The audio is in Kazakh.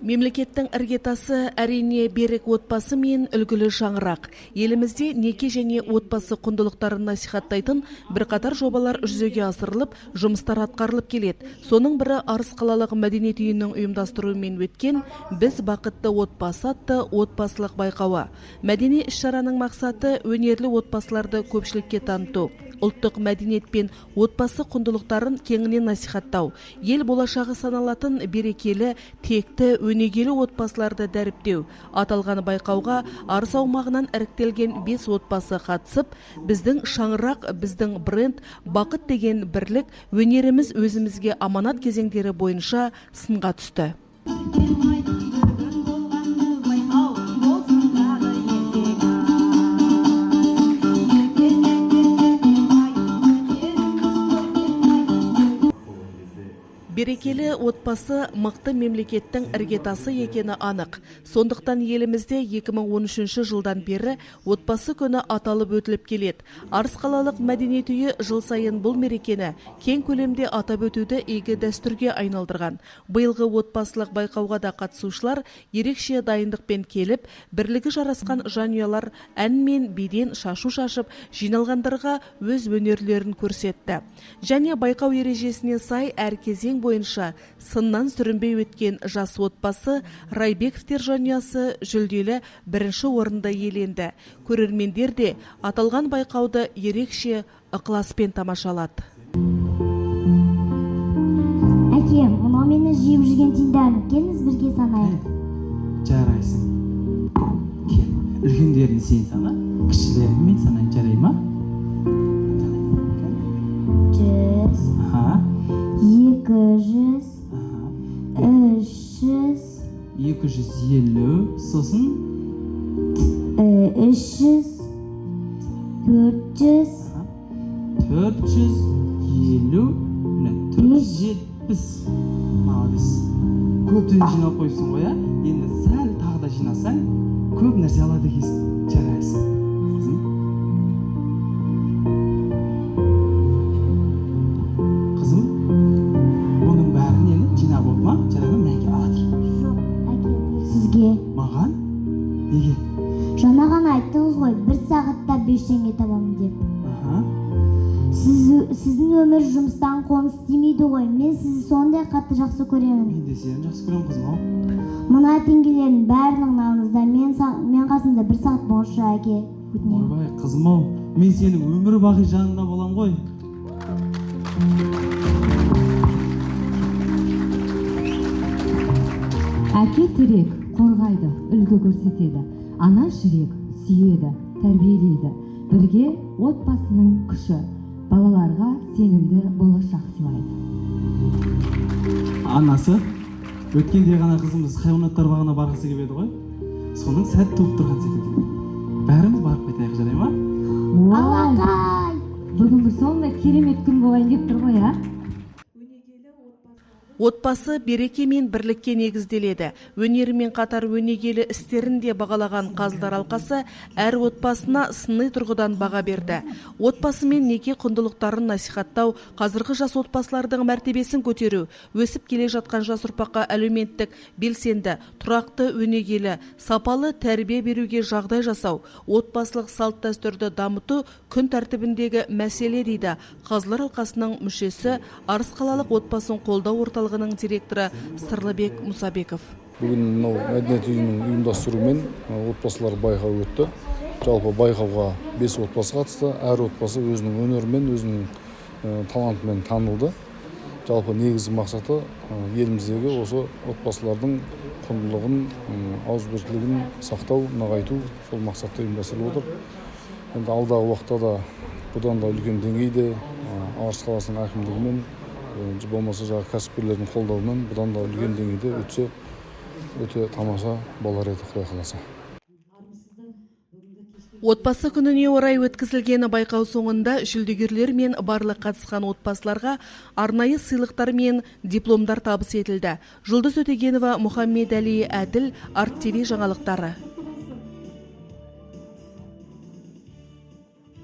Мемлекеттің іргетасы әрине берік отбасы мен үлгілі шаңырақ. Елімізде неке және отбасы құндылықтарын насихаттайтын бірқатар жобалар жүзеге асырылып, жұмыстар атқарылып келеді. Соның бірі Арыс қалалық мәдениет үйінің ұйымдастыруымен өткен «Біз бақытты отбасы» атты отбасылық байқауы. Мәдени іс-шараның мақсаты өнерлі отбасыларды көпшілікке таныту, ұлттық мәдениет пен отбасы құндылықтарын кеңінен насихаттау, ел болашағы саналатын берекелі, текті, өнегелі отбасыларды дәріптеу. Аталған байқауға Арыс аумағынан іріктелген 5 отбасы қатысып, біздің шаңырақ, біздің бренд, бақыт деген бірлік, өнеріміз өзімізге аманат кезеңдері бойынша сынға түсті. Берекелі отбасы мықты мемлекеттің іргетасы екені анық. Сондықтан елімізде 2013 жылдан бері отбасы күні аталып өтіліп келеді. Арыс қалалық мәдениет үйі жыл сайын бұл мерекені кең көлемде атап өтуді игі дәстүрге айналдырған. Биылғы отбасылық байқауға да қатысушылар ерекше дайындықпен келіп, бірлігі жарасқан жанұялар ән мен биден шашу шашып, жиналғандарға өз өнерлерін көрсетті. Және байқау ережесіне сай әр кезең бойынша сыннан сүрінбей өткен жас отбасы Райбековтер жанұясы жүлделі бірінші орынды иеленді. Көрермендер де аталған байқауды ерекше ықыласпен тамашалады. Әке, мынау мені жиып жүрген тиындарым, келіңіз бірге санайық. Жарайсың. Кел, үлкендерін сен сана, кішілерін мен санайын, жарай ма? 200, 300, 250, сосын 300, 400, 450, 470. Молодец. Көптен жинап қойсын ғой, енді сәл тағы да жинасаң, көп нәрсе алады екенсің. Жарайсың. Қызым, бұның бәрін енді жинап болып ма? Жарай ма? Мәке алатыр. Әке, сізге. Маған? Неге? Жаңа ғана айттыңыз ғой, 1 сағатта 5 теңге табамын деп. Сіздің өмір жұмыстан қолын істемейді ғой. Мен сізді сондай қатты жақсы көремін. Мен де сені жақсы көремін, қызым ау. Мына теңгелердің бәрінің алыңызда, мен қасымда 1 сағат болшы, әке. Ойбай, қызым ау, мен сенің өмір бақи жанында болам ғой. Әке терек, қорғайды, үлгі көрсетеді. Ана жүрек, сүйеді, тәрбиелейді. Бірге отбасының күші, балаларға сенімді болашақ сыйлайды. Анасы, өткенде ғана қызымыз хайуанаттар бағына барғысы келеді ғой. Соның сәт туып тұрған секілді. Бәріміз барып қайтайық, жарай ма? Алақай! Бүгін бір сондай керемет күн болайын деп тұр ғой, а? Отбасы береке мен бірлікке негізделеді. Өнерімен қатар өнегелі істерін де бағалаған Қазылар алқасы әр отбасына сыни тұрғыдан баға берді. Отбасы мен неке құндылықтарын насихаттау, қазіргі жас отбасылардың мәртебесін көтеру, өсіп келе жатқан жас ұрпаққа әлеуметтік, белсенді, тұрақты, өнегелі, сапалы тәрбие беруге жағдай жасау, отбасылық салт дәстүрді дамыту күн тәртібіндегі мәселе дейді Қазылар алқасының мүшесі, Арыс қалалық отбасын қолдау орталығының директоры Сырлыбек Мұсабеков. Бүгін мәдениет үйінің ұйымдастыруымен отбасылар байқауы өтті. Жалпы байқауға 5 отбасы қатысты. Әр отбасы өзінің өнерімен, өзінің талантымен танылды. Жалпы негізгі мақсаты еліміздегі осы отбасылардың құндылығын, ауызбірлігін сақтау, нығайту, сол мақсатта ұйымдастырылып отыр. Енді алдағы уақытта да бұдан да үлкен деңгейде Арыс қаласының әкімдігімен, болмаса жаңағы кәсіпкерлердің қолдауымен бұдан да үлкен деңгейде өтсе, өте тамаша болар еді, Құдай қаласа. Отбасы күніне орай өткізілген байқау соңында жүлдегерлер мен барлық қатысқан отбасыларға арнайы сыйлықтар мен дипломдар табыс етілді. Жұлдыз Өтегенова, Мұхаммед Әли Әділ, Арт ТВ жаңалықтары.